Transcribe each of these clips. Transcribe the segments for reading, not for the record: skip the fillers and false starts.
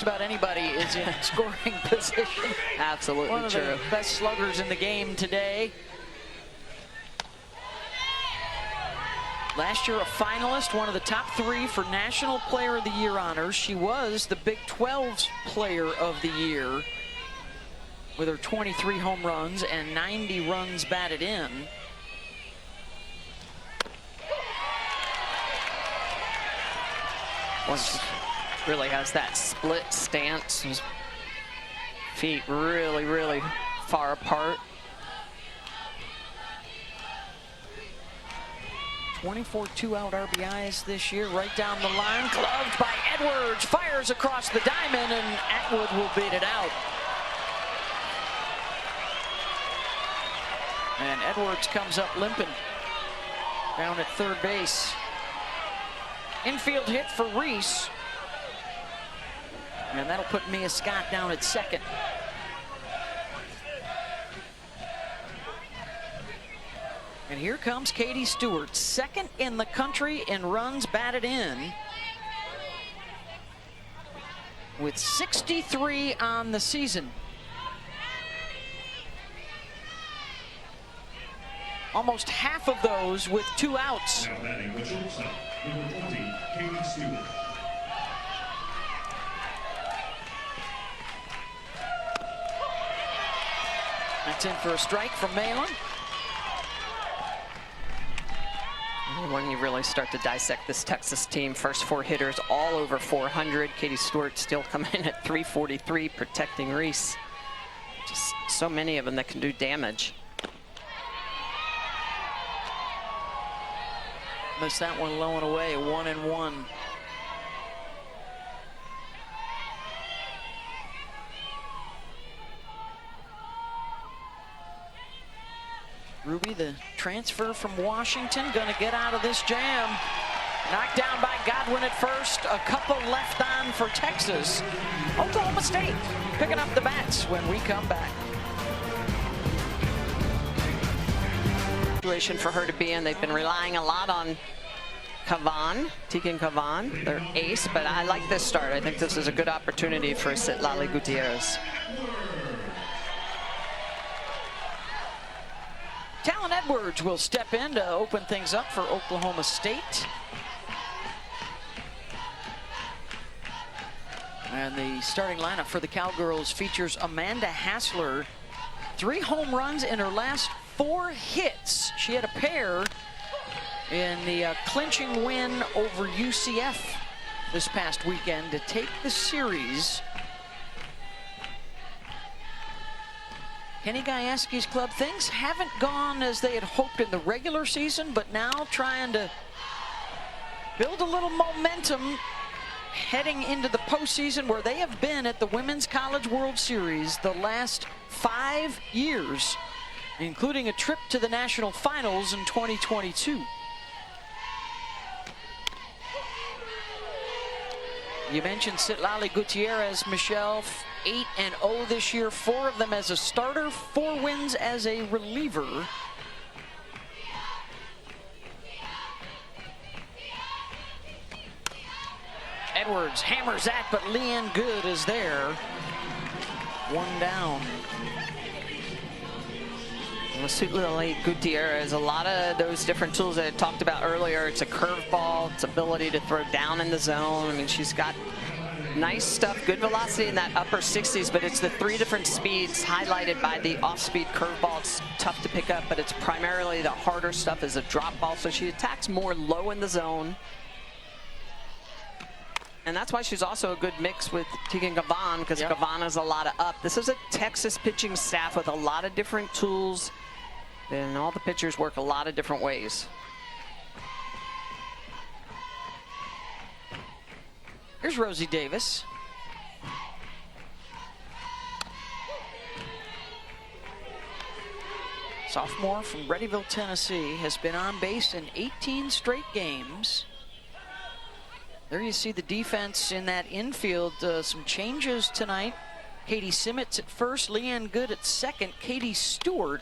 About anybody is in scoring position. Absolutely One of true. the best sluggers in the game today. Last year a finalist, one of the top 3 for National Player of the Year honors. She was the Big 12's Player of the Year with her 23 home runs and 90 runs batted in. Really has that split stance. His feet really far apart. 24 two-out RBIs this year, right down the line. Gloved by Edwards, fires across the diamond, and Atwood will beat it out. And Edwards comes up limping down at third base. Infield hit for Reese. And that'll put Mia Scott down at second. And here comes Katie Stewart, second in the country in runs batted in, with 63 on the season. Almost half of those with 2 outs. Now batting the shortstop, number 20, Katie Stewart. That's in for a strike from Malin. When you really start to dissect this Texas team, first 4 hitters all over 400. Katie Stewart still coming in at 343, protecting Reese. Just so many of them that can do damage. Missed that one low and away, 1-1. Ruby, the transfer from Washington, gonna get out of this jam. Knocked down by Godwin at first, a couple left on for Texas. Oklahoma State picking up the bats when we come back. Situation for her to be in. They've been relying a lot on Cavan, Tegan Cavan, their ace, but I like this start. I think this is a good opportunity for Citlali Gutierrez. Talon Edwards will step in to open things up for Oklahoma State. And the starting lineup for the Cowgirls features Amanda Hassler. 3 home runs in her last 4 hits. She had a pair in the clinching win over UCF this past weekend to take the series. Kenny Gajewski's club, things haven't gone as they had hoped in the regular season, but now trying to build a little momentum heading into the postseason, where they have been at the Women's College World Series the last 5 years, including a trip to the national finals in 2022. You mentioned Citlali Gutierrez, Michelle, 8-0 this year, 4 of them as a starter, 4 wins as a reliever. Edwards hammers that, but Leanne Good is there. 1 down. Citlali Gutierrez, a lot of those different tools that I talked about earlier. It's a curveball, it's ability to throw down in the zone. I mean, she's got nice stuff, good velocity in that upper 60s, but it's the 3 different speeds highlighted by the off-speed curveball. It's tough to pick up, but it's primarily the harder stuff is a drop ball, so she attacks more low in the zone. And that's why she's also a good mix with Tegan Cavan, because Cavan has a lot of up. This is a Texas pitching staff with a lot of different tools, and all the pitchers work a lot of different ways. Here's Rosie Davis. Sophomore from Readyville, Tennessee, has been on base in 18 straight games. There you see the defense in that infield. Some changes tonight. Katie Simmons at first, Leanne Good at second. Katie Stewart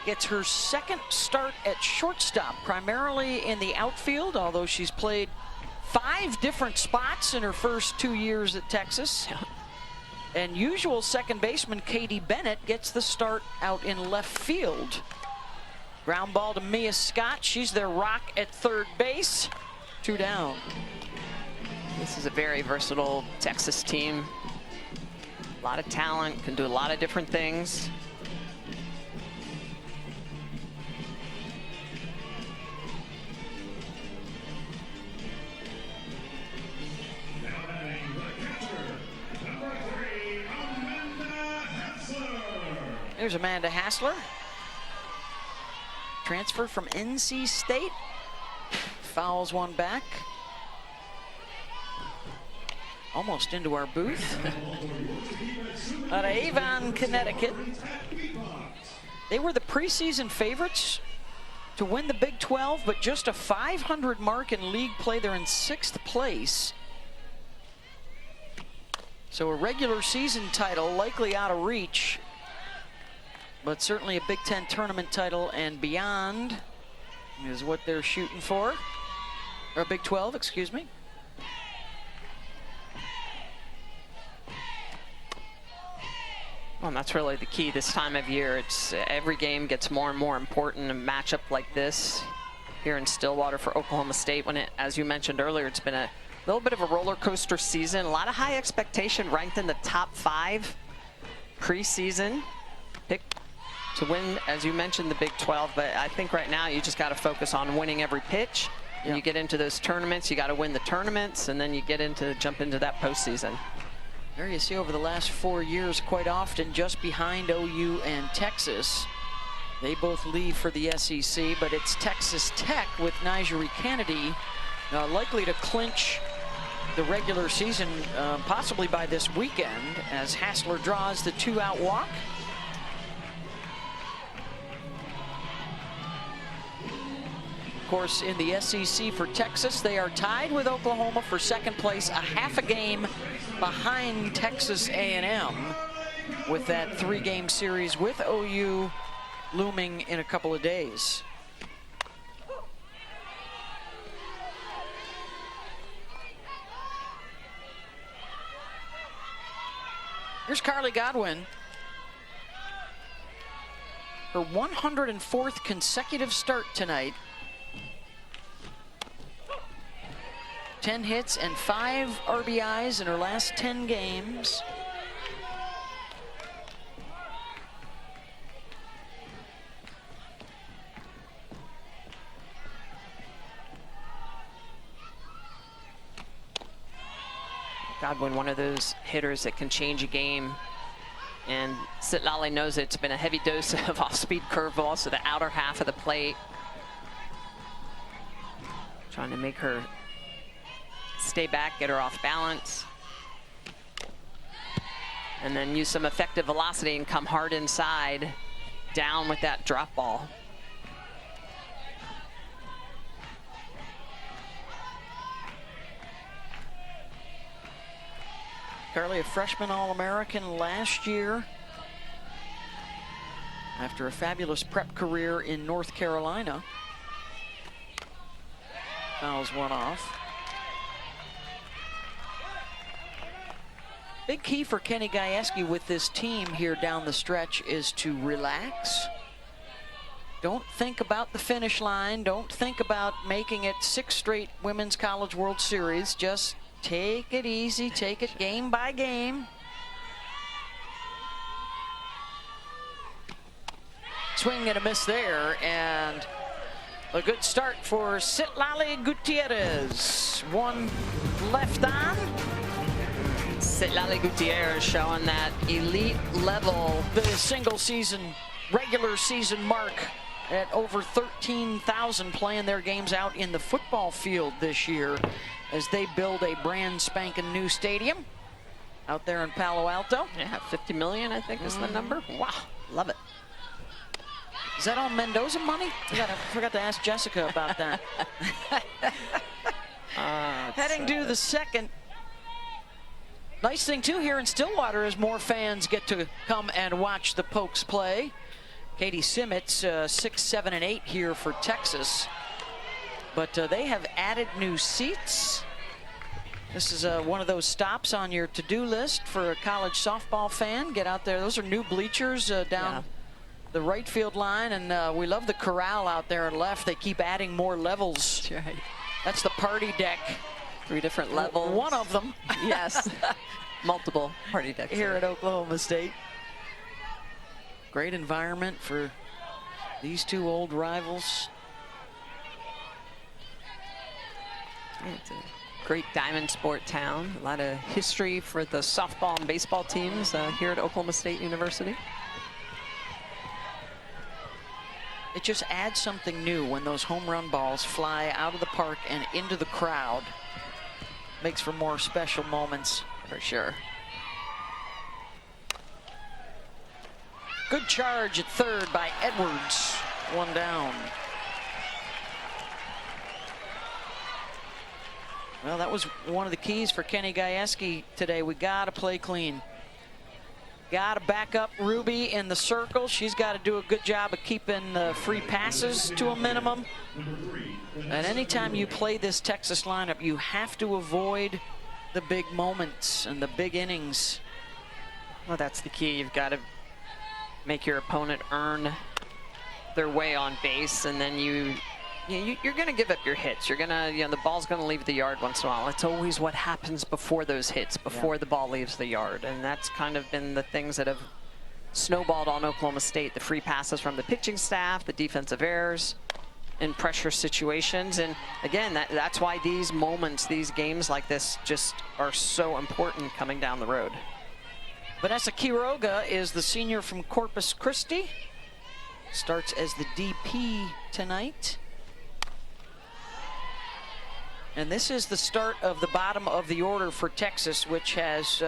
gets her 2nd start at shortstop, primarily in the outfield, although she's played 5 different spots in her first 2 years at Texas. And usual second baseman Katie Bennett gets the start out in left field. Ground ball to Mia Scott. She's their rock at third base. 2 down. This is a very versatile Texas team. A lot of talent, can do a lot of different things. There's Amanda Hassler. Transferred from NC State. Fouls one back. Almost into our booth. Out of Avon, Connecticut. They were the preseason favorites to win the Big 12, but just a 500 mark in league play. They're in 6th place. So a regular season title likely out of reach, but certainly a Big 10 tournament title and beyond is what they're shooting for. Or Big 12, excuse me. Well, and that's really the key this time of year. It's every game gets more and more important. A matchup like this here in Stillwater for Oklahoma State, when it, as you mentioned earlier, it's been a little bit of a roller coaster season. A lot of high expectation, ranked in the top 5 preseason. Picked to win, as you mentioned, the Big 12, but I think right now you just got to focus on winning every pitch. And you get into those tournaments, you got to win the tournaments, and then you jump into that postseason. There you see over the last 4 years, quite often just behind OU and Texas. They both leave for the SEC, but it's Texas Tech with Nigeri Kennedy likely to clinch the regular season possibly by this weekend as Hassler draws the 2-out walk. Of course, in the SEC for Texas, they are tied with Oklahoma for second place, a half a game behind Texas A&M, with that 3-game series with OU looming in a couple of days. Here's Carly Godwin. Her 104th consecutive start tonight. 10 hits and 5 RBIs in her last 10 games. Godwin, one of those hitters that can change a game. And Sitlali knows it's been a heavy dose of off-speed curveball, so the outer half of the plate. Trying to make her stay back, get her off balance. And then use some effective velocity and come hard inside, down with that drop ball. Carly, a freshman All-American last year after a fabulous prep career in North Carolina. Fouls one off. Big key for Kenny Gajewski with this team here down the stretch is to relax. Don't think about the finish line. Don't think about making it 6 straight Women's College World Series. Just take it easy, take it game by game. Swing and a miss there, and a good start for Sitlali Gutierrez. One left on. Sitlali Gutierrez showing that elite level. The single season, regular season mark at over 13,000 playing their games out in the football field this year as they build a brand spanking new stadium out there in Palo Alto. Yeah, 50 million, I think is the number. Wow, love it. Is that all Mendoza money? I forgot to ask Jessica about that. Heading to the second. Nice thing too here in Stillwater is more fans get to come and watch the Pokes play. Katie Simmett's 6, 7, and 8 here for Texas. But they have added new seats. This is one of those stops on your to-do list for a college softball fan. Get out there. Those are new bleachers down the right field line, and we love the corral out there on left. They keep adding more levels. That's right. That's the party deck. 3 different levels. One of them. Yes. Multiple party decks. Here at Oklahoma State. Great environment for these two old rivals. It's a great diamond sport town. A lot of history for the softball and baseball teams here at Oklahoma State University. It just adds something new when those home run balls fly out of the park and into the crowd. Makes for more special moments. For sure. Good charge at third by Edwards. 1 down. Well, that was one of the keys for Kenny Gajewski today. We got to play clean. Got to back up Ruby in the circle. She's got to do a good job of keeping the free passes to a minimum. And anytime you play this Texas lineup, you have to avoid the big moments and the big innings. Well, that's the key. You've got to make your opponent earn their way on base, and then you're going to give up your hits. You're going to, the ball's going to leave the yard once in a while. It's always what happens before those hits, before the ball leaves the yard. And that's kind of been the things that have snowballed on Oklahoma State. The free passes from the pitching staff, the defensive errors in pressure situations. And again, that's why these moments, these games like this just are so important coming down the road. Vanessa Quiroga is the senior from Corpus Christi. Starts as the DP tonight. And this is the start of the bottom of the order for Texas, which has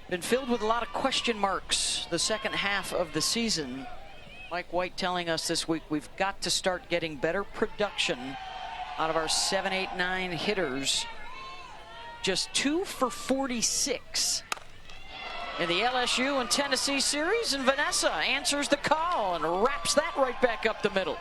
been filled with a lot of question marks the second half of the season. Mike White telling us this week we've got to start getting better production out of our 7, 8, 9 hitters. Just 2 for 46 in the LSU and Tennessee series, and Vanessa answers the call and wraps that right back up the middle.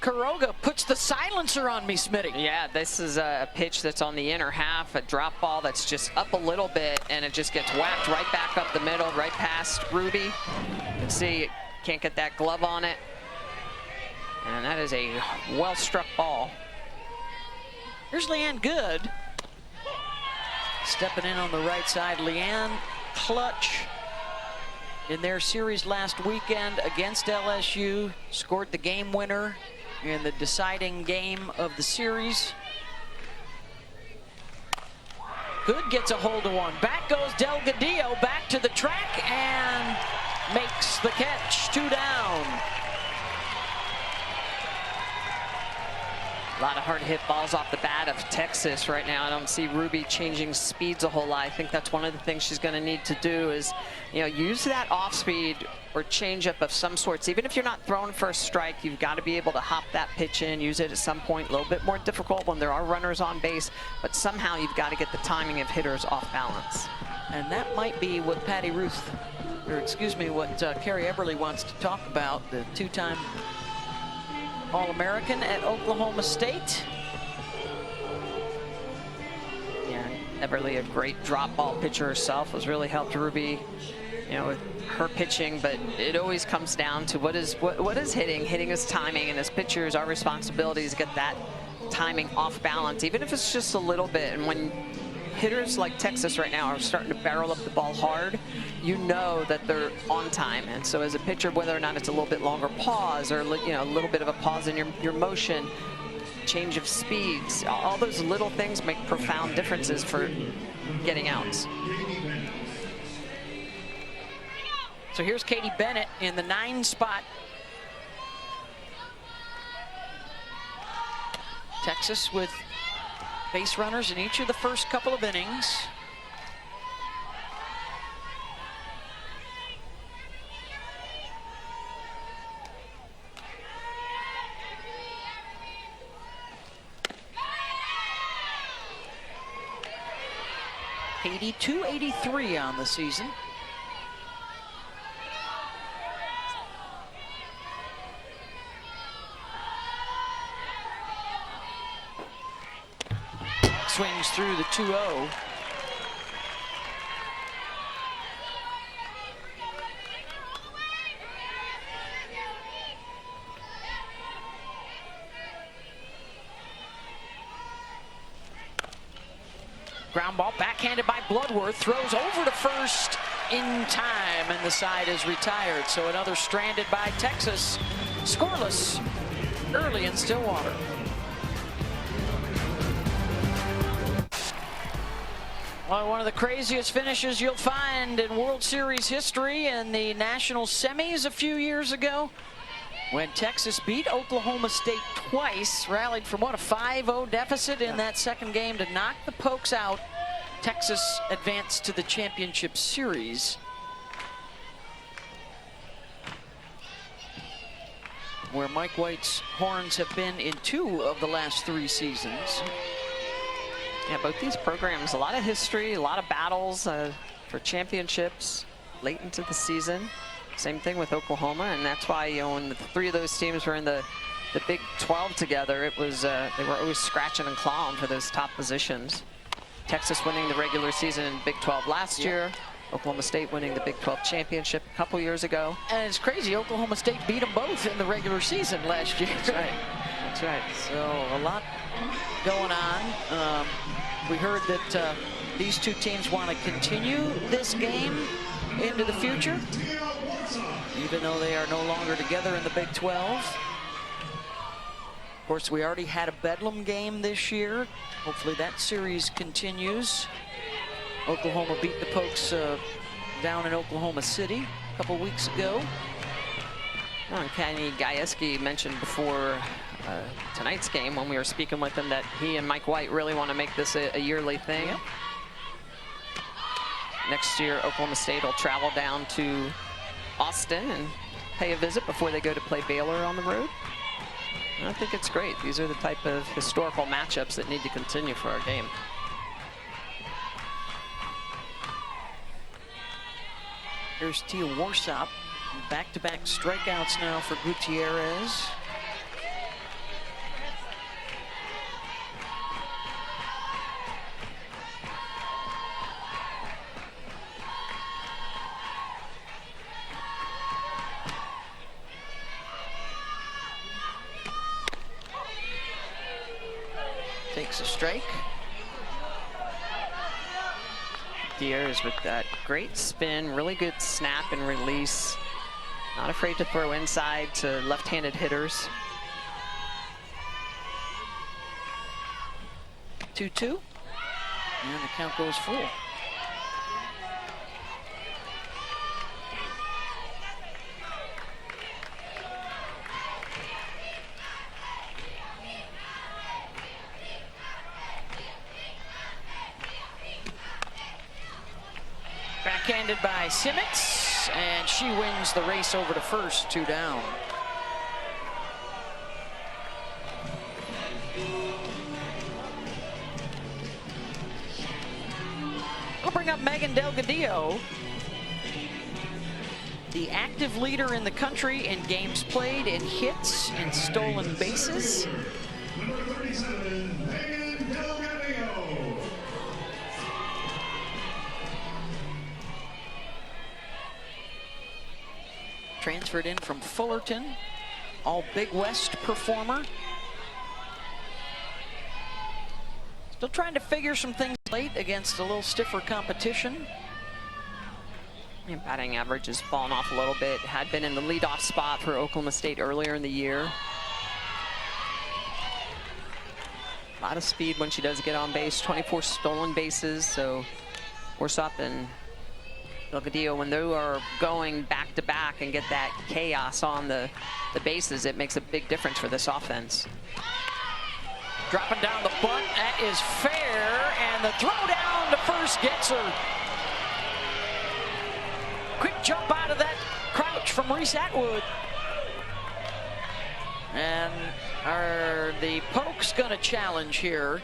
Quiroga puts the silencer on me, Smitty. Yeah, this is a pitch that's on the inner half, a drop ball that's just up a little bit, and it just gets whacked right back up the middle, right past Ruby. You can see can't get that glove on it. And that is a well-struck ball. Here's Leanne Good. Stepping in on the right side. Leanne clutch in their series last weekend against LSU. Scored the game winner in the deciding game of the series. Good gets a hold of one. Back goes Delgadillo back to the track and makes the catch. 2 down. A lot of hard hit balls off the bat of Texas right now. I don't see Ruby changing speeds a whole lot. I think that's one of the things she's going to need to do is, use that off speed or changeup of some sorts. Even if you're not throwing for a strike, you've got to be able to hop that pitch in, use it at some point. A little bit more difficult when there are runners on base, but somehow you've got to get the timing of hitters off balance. And that might be what what Carrie Eberly wants to talk about, the 2-time All-American at Oklahoma State. Yeah, Eberly, a great drop ball pitcher herself, has really helped Ruby, with her pitching, but it always comes down to what is hitting. Hitting is timing, and as pitchers, our responsibility is to get that timing off balance, even if it's just a little bit. And when hitters like Texas right now are starting to barrel up the ball hard, you know that they're on time. And so as a pitcher, whether or not it's a little bit longer pause or a little bit of a pause in your motion, change of speeds, all those little things make profound differences for getting outs. So here's Katie Bennett in the 9 spot. Texas with base runners in each of the first couple of innings. Katie, 283 on the season. swings through the 2-0. Ground ball backhanded by Bloodworth, throws over to first in time, and the side is retired. So another stranded by Texas, scoreless early in Stillwater. Well, one of the craziest finishes you'll find in World Series history in the national semis a few years ago, when Texas beat Oklahoma State twice, rallied from what, a 5-0 deficit in that second game to knock the Pokes out. Texas advanced to the championship series. Where Mike White's Horns have been in 2 of the last 3 seasons. Yeah, both these programs, a lot of history, a lot of battles for championships late into the season. Same thing with Oklahoma, and that's why, you know, when the 3 of those teams were in the Big 12 together, it was they were always scratching and clawing for those top positions. Texas winning the regular season in Big 12 last year. Oklahoma State winning the Big 12 championship a couple years ago. And it's crazy, Oklahoma State beat them both in the regular season last year. That's right. That's right. So a lot going on. We heard that these 2 teams want to continue this game into the future, even though they are no longer together in the Big 12. Of course, we already had a Bedlam game this year. Hopefully that series continues. Oklahoma beat the Pokes down in Oklahoma City a couple weeks ago. Well, Kenny Gajewski mentioned before tonight's game, when we were speaking with him, that he and Mike White really want to make this a yearly thing. Yep. Next year, Oklahoma State will travel down to Austin and pay a visit before they go to play Baylor on the road. And I think it's great. These are the type of historical matchups that need to continue for our game. Here's Tia Warsop. Back-to-back strikeouts now for Gutierrez. Takes a strike. Gutierrez with that great spin, really good snap and release. Not afraid to throw inside to left-handed hitters. 2-2. And the count goes full. Backhanded by Simmons, and she wins the race over to first, 2 down. We'll bring up Megan Delgadillo, the active leader in the country in games played, in hits, and stolen bases. Number 37, Megan Delgadillo. Transferred in from Fullerton, all Big West performer. Still trying to figure some things late against a little stiffer competition. And batting average has fallen off a little bit. Had been in the leadoff spot for Oklahoma State earlier in the year. A lot of speed when she does get on base, 24 stolen bases, so Warsop and Delgadillo, when they are going back-to-back and get that chaos on the bases, it makes a big difference for this offense. Dropping down the bunt, that is fair, and the throw down to first gets her. Quick jump out of that crouch from Reese Atwood. And are the Pokes gonna challenge here?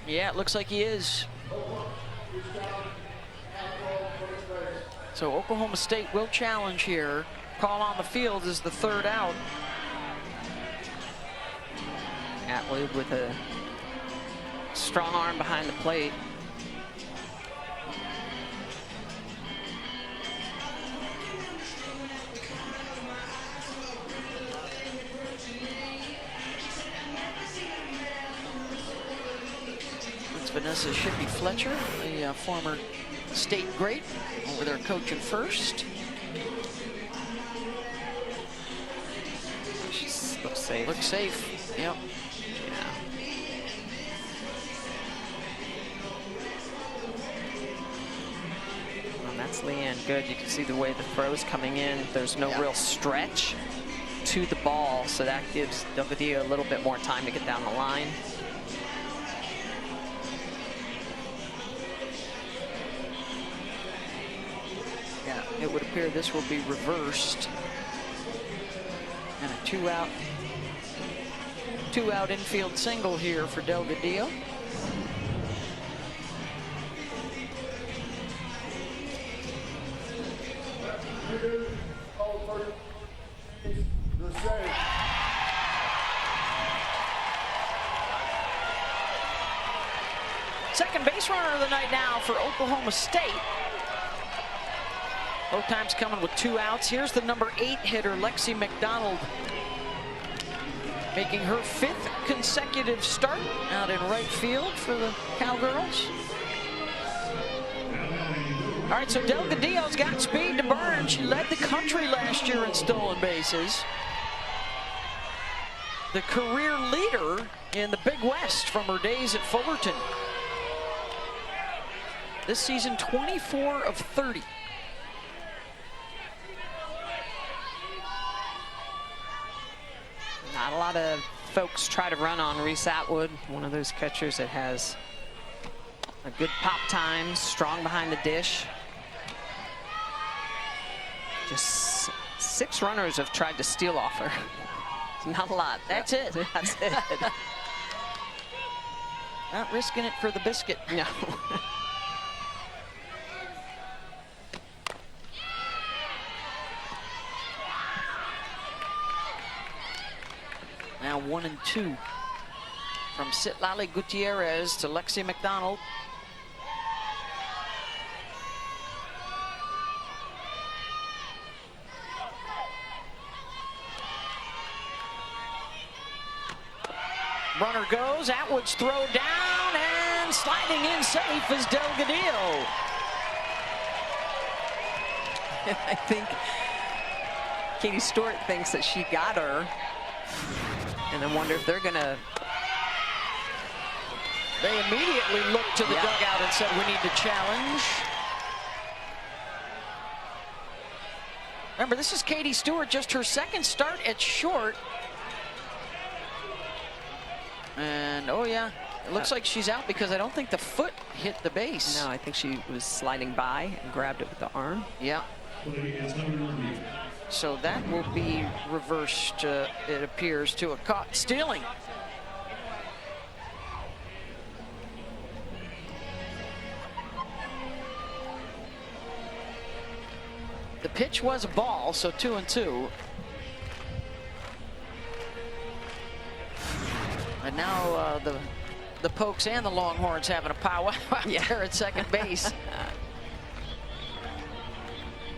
Yeah, it looks like he is. So Oklahoma State will challenge here. Call on the field is the 3rd out. Atwood with a strong arm behind the plate. It's Vanessa Shippey Fletcher, a former state great, over there coaching first. She looks safe. Looks safe. Yep. Yeah. Well, that's Leanne good. You can see the way the throw's coming in. There's no real stretch to the ball, so that gives Delgadillo a little bit more time to get down the line. Yeah, it would appear this will be reversed. And a two out infield single here for Delgadillo. Second base runner of the night now for Oklahoma State. Both times coming with 2 outs. Here's the number 8 hitter, Lexi McDonald, making her 5th consecutive start out in right field for the Cowgirls. All right, so Delgadillo's got speed to burn. She led the country last year in stolen bases. The career leader in the Big West from her days at Fullerton. This season, 24 of 30. Not a lot of folks try to run on Reese Atwood, one of those catchers that has a good pop time, strong behind the dish. Just 6 runners have tried to steal off her. It's not a lot. That's it. That's it. Not risking it for the biscuit. No. Now 1-2 from Citlali Gutierrez to Lexi McDonald. Runner goes, Atwood's throw down, and sliding in safe is Delgadillo. I think Katie Stewart thinks that she got her. And I wonder if they're gonna. They immediately looked to the dugout and said, we need to challenge. Remember, this is Katie Stewart, just her 2nd start at short. And, oh yeah, it looks like she's out because I don't think the foot hit the base. No, I think she was sliding by and grabbed it with the arm. Yeah. So that will be reversed, it appears, to a caught stealing. The pitch was a ball, so 2-2. And now the Pokes and the Longhorns having a powwow out there at second base.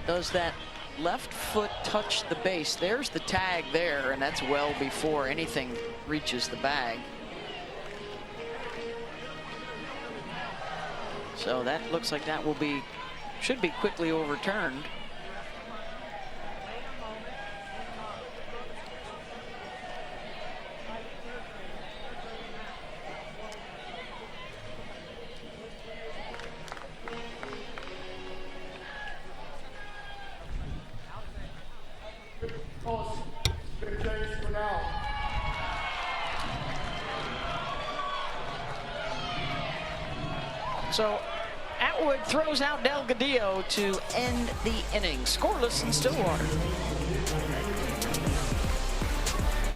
Does that left foot touch the base? There's the tag there, and that's well before anything reaches the bag. So that looks like that will be, should be quickly overturned. So Atwood throws out Delgadillo to end the inning. Scoreless in Stillwater.